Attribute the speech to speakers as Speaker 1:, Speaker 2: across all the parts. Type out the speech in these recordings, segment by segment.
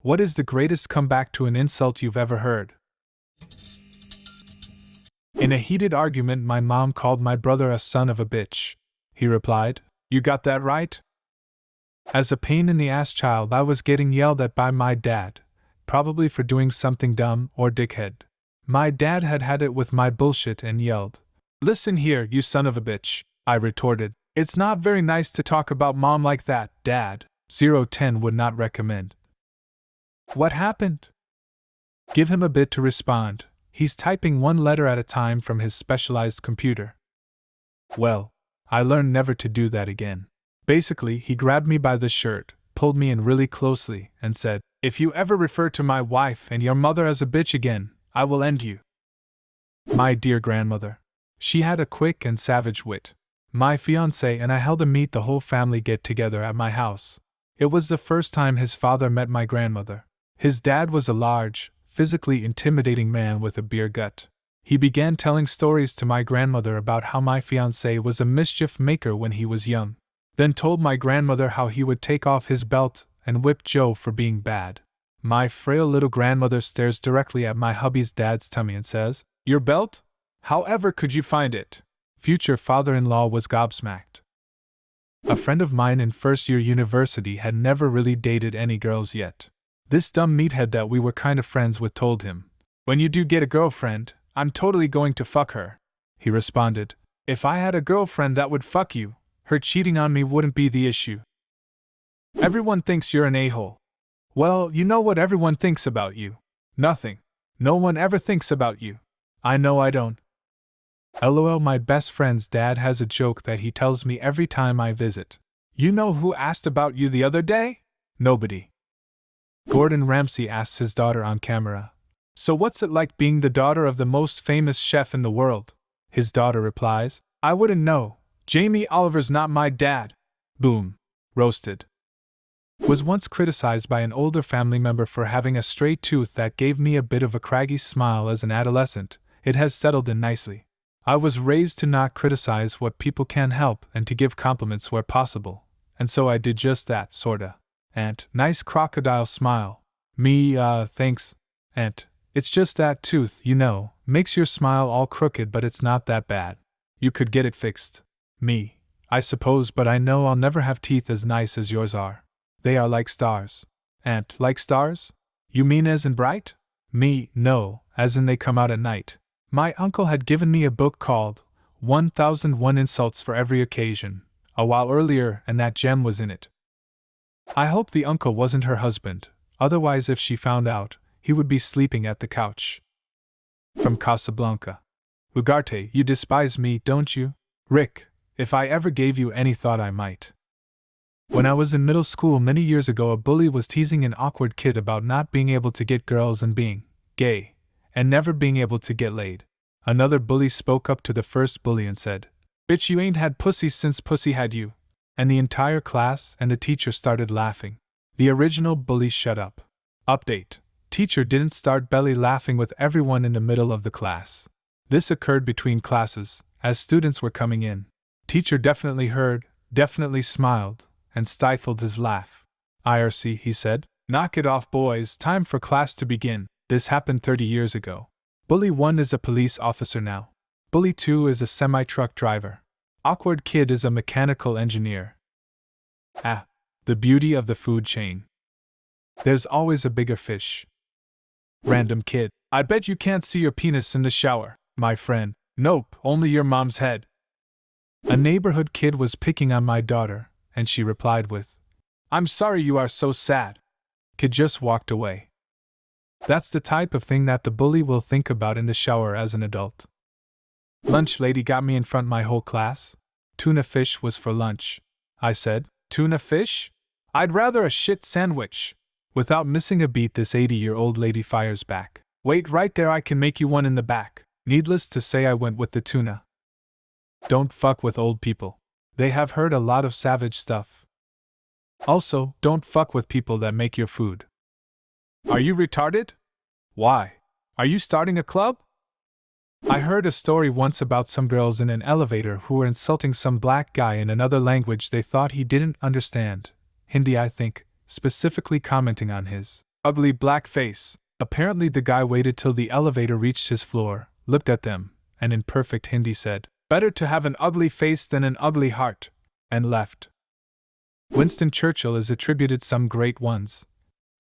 Speaker 1: What is the greatest comeback to an insult you've ever heard? In a heated argument, my mom called my brother a son of a bitch. He replied, "You got that right?" As a pain in the ass child, I was getting yelled at by my dad, probably for doing something dumb or dickhead. My dad had had it with my bullshit and yelled, "Listen here, you son of a bitch," I retorted. "It's not very nice to talk about mom like that, Dad. 010 would not recommend." What happened? Give him a bit to respond. He's typing one letter at a time from his specialized computer. Well, I learned never to do that again. Basically, he grabbed me by the shirt, pulled me in really closely, and said, "If you ever refer to my wife and your mother as a bitch again, I will end you." My dear grandmother. She had a quick and savage wit. My fiancé and I held a meet the whole family get-together at my house. It was the first time his father met my grandmother. His dad was a large, physically intimidating man with a beer gut. He began telling stories to my grandmother about how my fiancé was a mischief maker when he was young, then told my grandmother how he would take off his belt and whip Joe for being bad. My frail little grandmother stares directly at my hubby's dad's tummy and says, "Your belt? However could you find it?" Future father-in-law was gobsmacked. A friend of mine in first-year university had never really dated any girls yet. This dumb meathead that we were kind of friends with told him, "When you do get a girlfriend, I'm totally going to fuck her." He responded, "If I had a girlfriend that would fuck you, her cheating on me wouldn't be the issue." Everyone thinks you're an a-hole. Well, you know what everyone thinks about you? Nothing. No one ever thinks about you. I know I don't. LOL, my best friend's dad has a joke that he tells me every time I visit. "You know who asked about you the other day?" "Nobody." Gordon Ramsay asks his daughter on camera, "So what's it like being the daughter of the most famous chef in the world?" His daughter replies, "I wouldn't know. Jamie Oliver's not my dad." Boom. Roasted. Was once criticized by an older family member for having a straight tooth that gave me a bit of a craggy smile as an adolescent. It has settled in nicely. I was raised to not criticize what people can help and to give compliments where possible, and so I did just that, sorta. And, nice crocodile smile. Me, thanks. And, it's just that tooth, you know, makes your smile all crooked, but it's not that bad. You could get it fixed. Me, I suppose, but I know I'll never have teeth as nice as yours are. They are like stars. And, like stars? You mean as in bright? Me, no, as in they come out at night. My uncle had given me a book called 1001 Insults for Every Occasion, a while earlier, and that gem was in it. I hope the uncle wasn't her husband, otherwise if she found out, he would be sleeping at the couch. From Casablanca. Ugarte, you despise me, don't you? Rick, if I ever gave you any thought I might. When I was in middle school many years ago, a bully was teasing an awkward kid about not being able to get girls and being gay, and never being able to get laid. Another bully spoke up to the first bully and said, "Bitch, you ain't had pussy since pussy had you." And the entire class and the teacher started laughing. The original bully shut up. Update. Teacher didn't start belly laughing with everyone in the middle of the class. This occurred between classes, as students were coming in. Teacher definitely heard, definitely smiled, and stifled his laugh. "IRC," he said. "Knock it off, boys, time for class to begin." This happened 30 years ago. Bully 1 is a police officer now. Bully 2 is a semi-truck driver. Awkward kid is a mechanical engineer. Ah, the beauty of the food chain. There's always a bigger fish. Random kid, "I bet you can't see your penis in the shower." My friend, "Nope, only your mom's head." A neighborhood kid was picking on my daughter, and she replied with, "I'm sorry you are so sad." Kid just walked away. That's the type of thing that the bully will think about in the shower as an adult. Lunch lady got me in front my whole class. Tuna fish was for lunch. I said, "Tuna fish? I'd rather a shit sandwich." Without missing a beat, this 80-year-old lady fires back, "Wait right there, I can make you one in the back." Needless to say, I went with the tuna. Don't fuck with old people. They have heard a lot of savage stuff. Also, don't fuck with people that make your food. Are you retarded? Why? Are you starting a club? I heard a story once about some girls in an elevator who were insulting some black guy in another language they thought he didn't understand, Hindi I think, specifically commenting on his ugly black face. Apparently the guy waited till the elevator reached his floor, looked at them, and in perfect Hindi said, "Better to have an ugly face than an ugly heart," and left. Winston Churchill is attributed some great ones.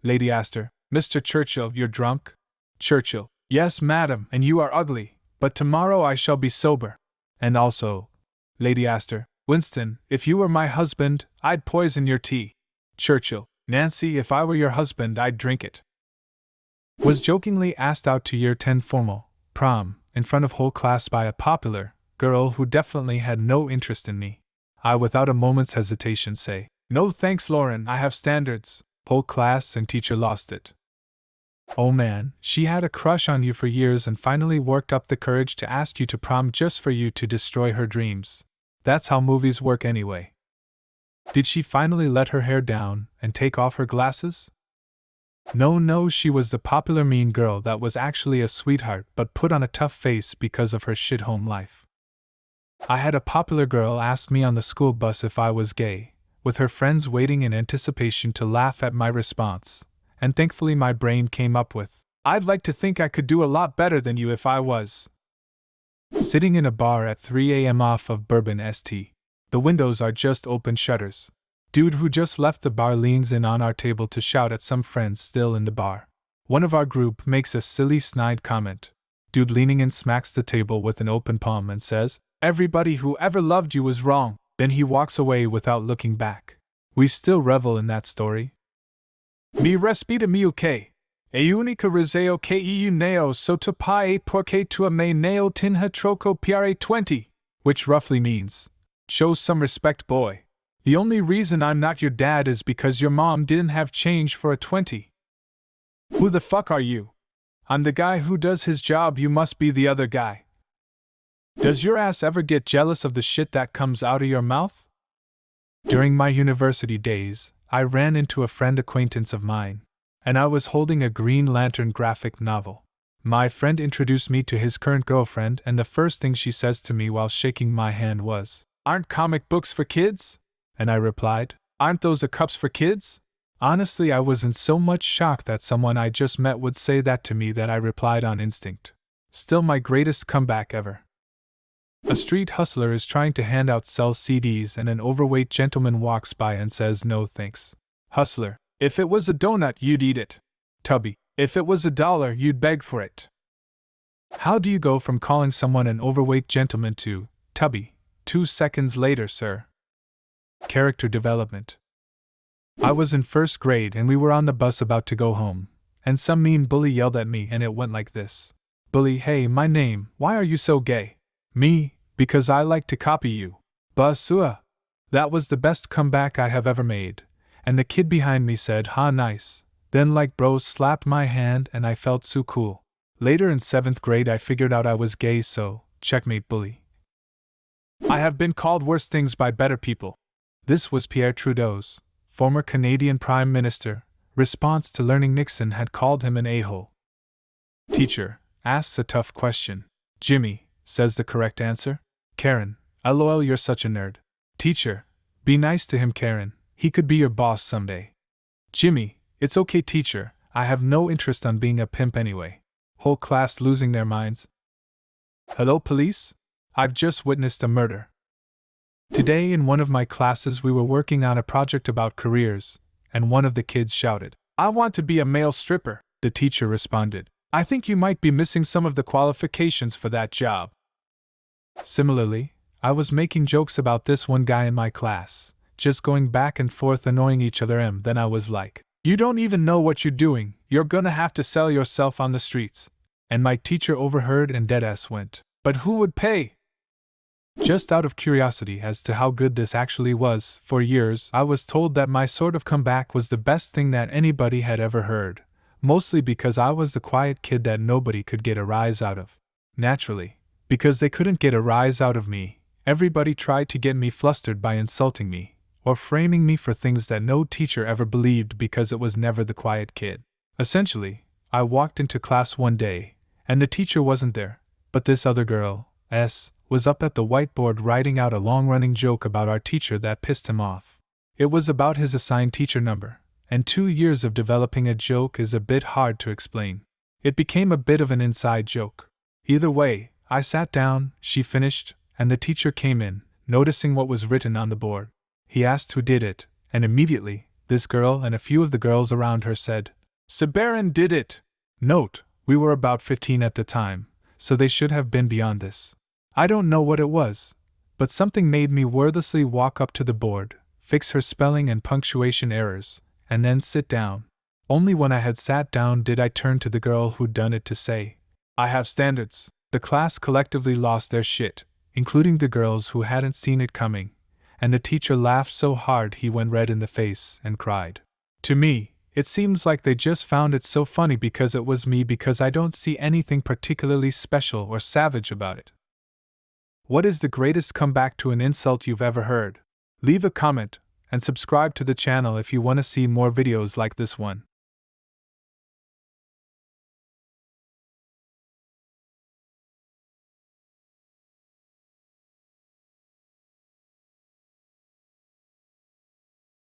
Speaker 1: Lady Astor, "Mr. Churchill, you're drunk?" Churchill, "Yes, madam, and you are ugly, but tomorrow I shall be sober." And also, Lady Astor, "Winston, if you were my husband, I'd poison your tea." Churchill, "Nancy, if I were your husband, I'd drink it." Was jokingly asked out to year 10 formal, prom, in front of whole class by a popular girl who definitely had no interest in me. I without a moment's hesitation say, "No thanks, Lauren, I have standards." Whole class and teacher lost it. Oh man, she had a crush on you for years and finally worked up the courage to ask you to prom just for you to destroy her dreams. That's how movies work anyway. Did she finally let her hair down and take off her glasses? No, she was the popular mean girl that was actually a sweetheart but put on a tough face because of her shit home life. I had a popular girl ask me on the school bus if I was gay, with her friends waiting in anticipation to laugh at my response, and thankfully my brain came up with, "I'd like to think I could do a lot better than you if I was." Sitting in a bar at 3 a.m. off of Bourbon St. The windows are just open shutters. Dude who just left the bar leans in on our table to shout at some friends still in the bar. One of our group makes a silly snide comment. Dude leaning in smacks the table with an open palm and says, "Everybody who ever loved you was wrong." Then he walks away without looking back. We still revel in that story. Mi respita mi uke. E unica riseo que eu neo soto pai porque tua me neo tinha troco piare 20, which roughly means, "Show some respect, boy. The only reason I'm not your dad is because your mom didn't have change for a 20. Who the fuck are you? I'm the guy who does his job, you must be the other guy. Does your ass ever get jealous of the shit that comes out of your mouth?" During my university days, I ran into a friend acquaintance of mine, and I was holding a Green Lantern graphic novel. My friend introduced me to his current girlfriend, and the first thing she says to me while shaking my hand was, "Aren't comic books for kids?" And I replied, "Aren't those a cups for kids?" Honestly, I was in so much shock that someone I just met would say that to me that I replied on instinct. Still my greatest comeback ever. A street hustler is trying to hand out sell CDs and an overweight gentleman walks by and says, "No thanks." Hustler, "If it was a donut, you'd eat it." Tubby, "If it was $1, you'd beg for it." How do you go from calling someone an overweight gentleman to, "Tubby, 2 seconds later, sir"? Character development. I was in first grade and we were on the bus about to go home, and some mean bully yelled at me and it went like this. "Bully, hey, my name, why are you so gay?" Me, "Because I like to copy you." Basua. That was the best comeback I have ever made, and the kid behind me said, "Ha, nice." Then like bros slapped my hand and I felt so cool. Later in 7th grade I figured out I was gay, so, checkmate bully. I have been called worse things by better people. This was Pierre Trudeau's, former Canadian Prime Minister, response to learning Nixon had called him an a-hole. Teacher asks a tough question. "Jimmy," says the correct answer. Karen, "LOL, you're such a nerd." Teacher, "Be nice to him, Karen, he could be your boss someday." Jimmy, "It's okay, teacher, I have no interest on being a pimp anyway." Whole class losing their minds. Hello, police? I've just witnessed a murder. Today in one of my classes we were working on a project about careers, and one of the kids shouted, "I want to be a male stripper." The teacher responded, "I think you might be missing some of the qualifications for that job." Similarly, I was making jokes about this one guy in my class, just going back and forth annoying each other, and then I was like, "You don't even know what you're doing, you're gonna have to sell yourself on the streets." And my teacher overheard and deadass went, "But who would pay?" Just out of curiosity as to how good this actually was, for years I was told that my sort of comeback was the best thing that anybody had ever heard, mostly because I was the quiet kid that nobody could get a rise out of. Naturally, because they couldn't get a rise out of me, everybody tried to get me flustered by insulting me, or framing me for things that no teacher ever believed because it was never the quiet kid. Essentially, I walked into class one day, and the teacher wasn't there, but this other girl, S, was up at the whiteboard writing out a long-running joke about our teacher that pissed him off. It was about his assigned teacher number, and 2 years of developing a joke is a bit hard to explain. It became a bit of an inside joke. Either way, I sat down, she finished, and the teacher came in, noticing what was written on the board. He asked who did it, and immediately, this girl and a few of the girls around her said, "Sabarin did it!" Note, we were about 15 at the time, so they should have been beyond this. I don't know what it was, but something made me wordlessly walk up to the board, fix her spelling and punctuation errors, and then sit down. Only when I had sat down did I turn to the girl who'd done it to say, "I have standards." The class collectively lost their shit, including the girls who hadn't seen it coming, and the teacher laughed so hard he went red in the face and cried. To me, it seems like they just found it so funny because it was me, because I don't see anything particularly special or savage about it. What is the greatest comeback to an insult you've ever heard? Leave a comment, and subscribe to the channel if you want to see more videos like this one.